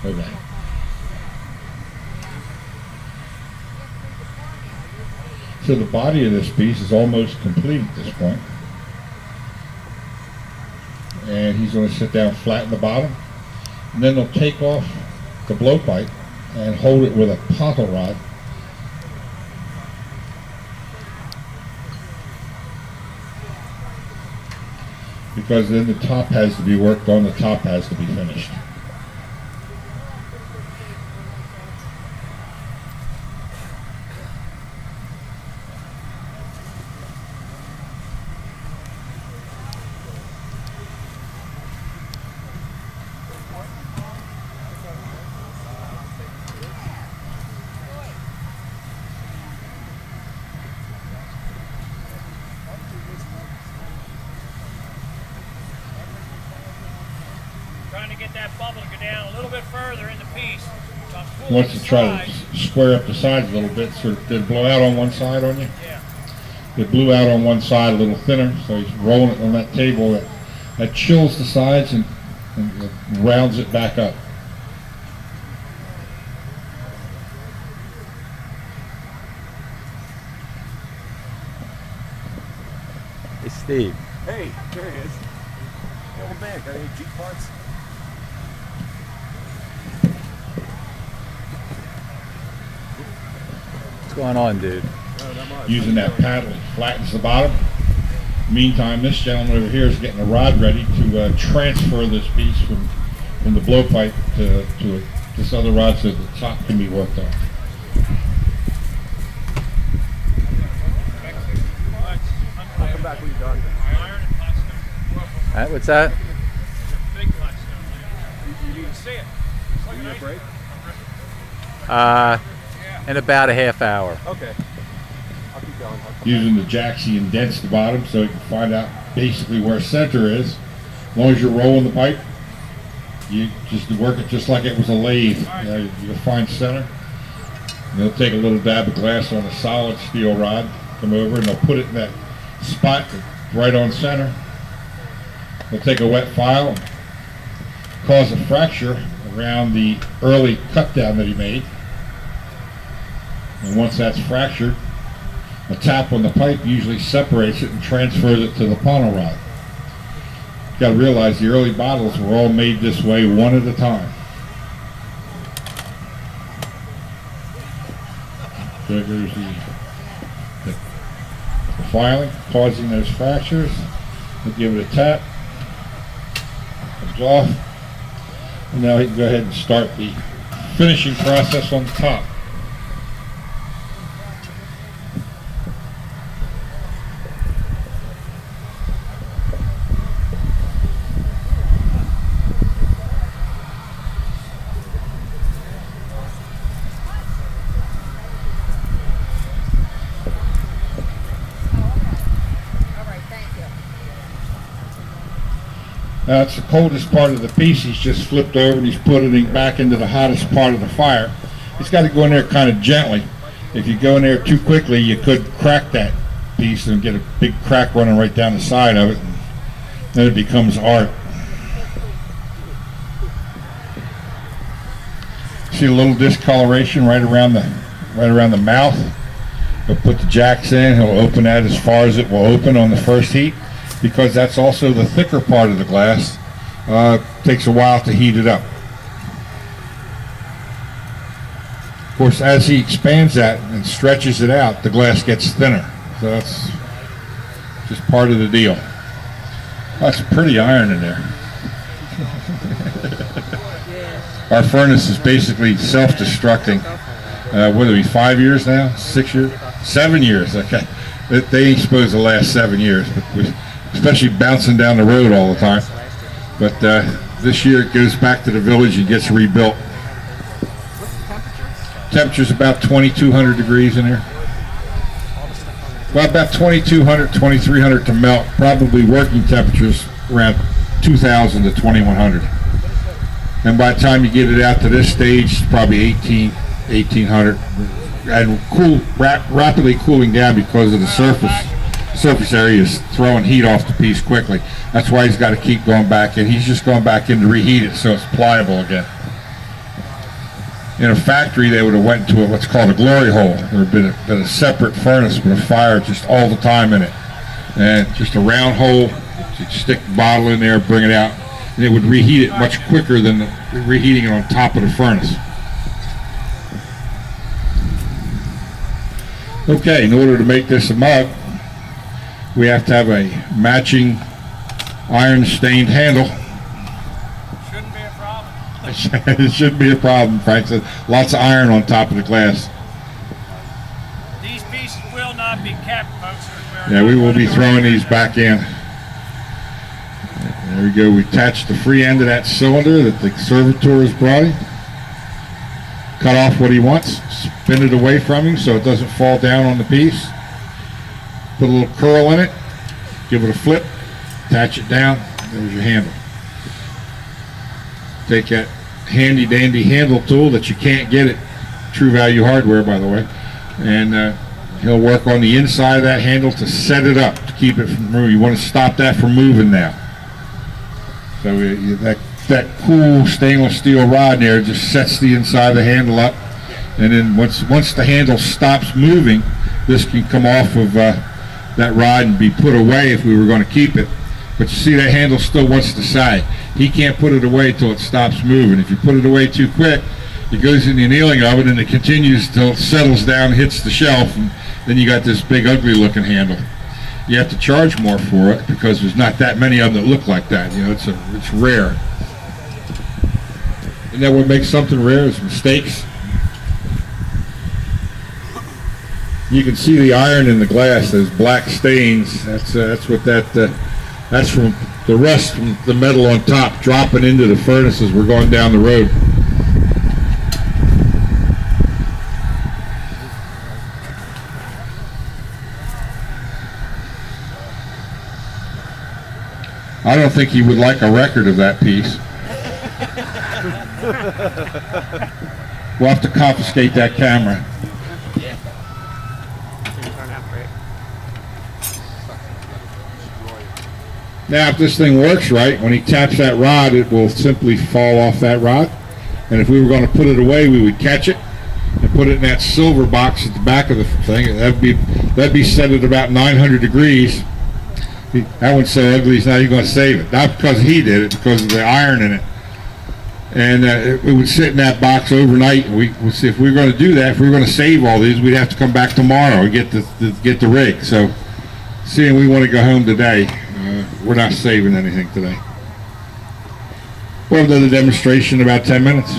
Okay. So the body of this piece is almost complete at this point. And he's going to sit down flat in the bottom. And then they'll take off the blowpipe and hold it with a pontoon rod. Because then the top has to be worked on, the top has to be finished. Trying to get that bubble to go down a little bit further in the piece. Wants to try to square up the sides a little bit. So did it blow out on one side on you? Yeah. It blew out on one side a little thinner, so he's rolling it on that table. That chills the sides and rounds it back up. Hey, Steve. Hey, there he is. Welcome back. Got any Jeep parts? What's going on, dude? No, not much. Using that paddle, it flattens the bottom. Meantime, this gentleman over here is getting a rod ready to transfer this piece from the blowpipe to this other rod so the top can be worked on. I'll come back when you're done. All right, what's that? Big you need to see it. You need a break? In about a half hour. Okay. I'll keep going. Using the jacks, he indents the bottom so he can find out basically where center is. As long as you're rolling the pipe, you just work it just like it was a lathe. You'll find center. And they'll take a little dab of glass on a solid steel rod, come over, and they'll put it in that spot right on center. They'll take a wet file and cause a fracture around the early cut down that he made. And once that's fractured, a tap on the pipe usually separates it and transfers it to the pontoon rod. You got to realize the early bottles were all made this way, one at a time. There goes the filing, causing those fractures. We'll give it a tap. Comes off. And now he can go ahead and start the finishing process on the top. Now it's the coldest part of the piece. He's just flipped over and he's putting it back into the hottest part of the fire. He's got to go in there kind of gently. If you go in there too quickly, you could crack that piece and get a big crack running right down the side of it. And then it becomes art. See a little discoloration right around the mouth. He'll put the jacks in. He'll open that as far as it will open on the first heat, because that's also the thicker part of the glass. Takes a while to heat it up. Of course, as he expands that and stretches it out, the glass gets thinner. So that's just part of the deal. That's pretty iron in there. Our furnace is basically self-destructing. What are we, 5 years now? 6 years? 7 years, okay. They ain't supposed to last 7 years, but especially bouncing down the road all the time. But this year it goes back to the village and gets rebuilt. Temperature's about 2,200 degrees in here. Well, about 2,200, 2,300 to melt. Probably working temperatures around 2,000 to 2,100. And by the time you get it out to this stage, it's probably 1,800. And rapidly cooling down because of the surface area is throwing heat off the piece quickly. That's why he's got to keep going back in. He's just going back in to reheat it so it's pliable again. In a factory, they would have went into what's called a glory hole. There would have been a separate furnace with a fire just all the time in it. And just a round hole, you'd stick the bottle in there, bring it out, and it would reheat it much quicker than reheating it on top of the furnace. Okay, in order to make this a mug, we have to have a matching iron stained handle. Shouldn't be a problem. It shouldn't be a problem, Frank said. Lots of iron on top of the glass. These pieces will not be kept, folks. Yeah, we will be throwing these back in. There we go. We attach the free end of that cylinder that the servitor has brought him. Cut off what he wants, spin it away from him so it doesn't fall down on the piece. Put a little curl in it, give it a flip, attach it down, there's your handle. Take that handy dandy handle tool that you can't get at True Value Hardware, by the way, and he'll work on the inside of that handle to set it up, to keep it from moving. You want to stop that from moving now. So that cool stainless steel rod there just sets the inside of the handle up, and then once the handle stops moving, this can come off of that rod and be put away if we were going to keep it. But you see, that handle still wants to sag. He can't put it away till it stops moving. If you put it away too quick, it goes in the annealing oven and it continues till it settles down, hits the shelf, and then you got this big ugly looking handle. You have to charge more for it because there's not that many of them that look like that. You know, it's rare. And that what makes something rare is mistakes. You can see the iron in the glass, those black stains. That's what that's from the rust from the metal on top dropping into the furnace as we're going down the road. I don't think he would like a record of that piece. We'll have to confiscate that camera. Now, if this thing works right, when he taps that rod, it will simply fall off that rod. And if we were going to put it away, we would catch it and put it in that silver box at the back of the thing. That'd be set at about 900 degrees. That one's so ugly, he's not even going to save it. Not because he did it, because of the iron in it. And it would sit in that box overnight. And we'll see if we were going to do that. If we were going to save all these, we'd have to come back tomorrow and get the rig. So, seeing we want to go home today, we're not saving anything today. We'll have another demonstration in about 10 minutes.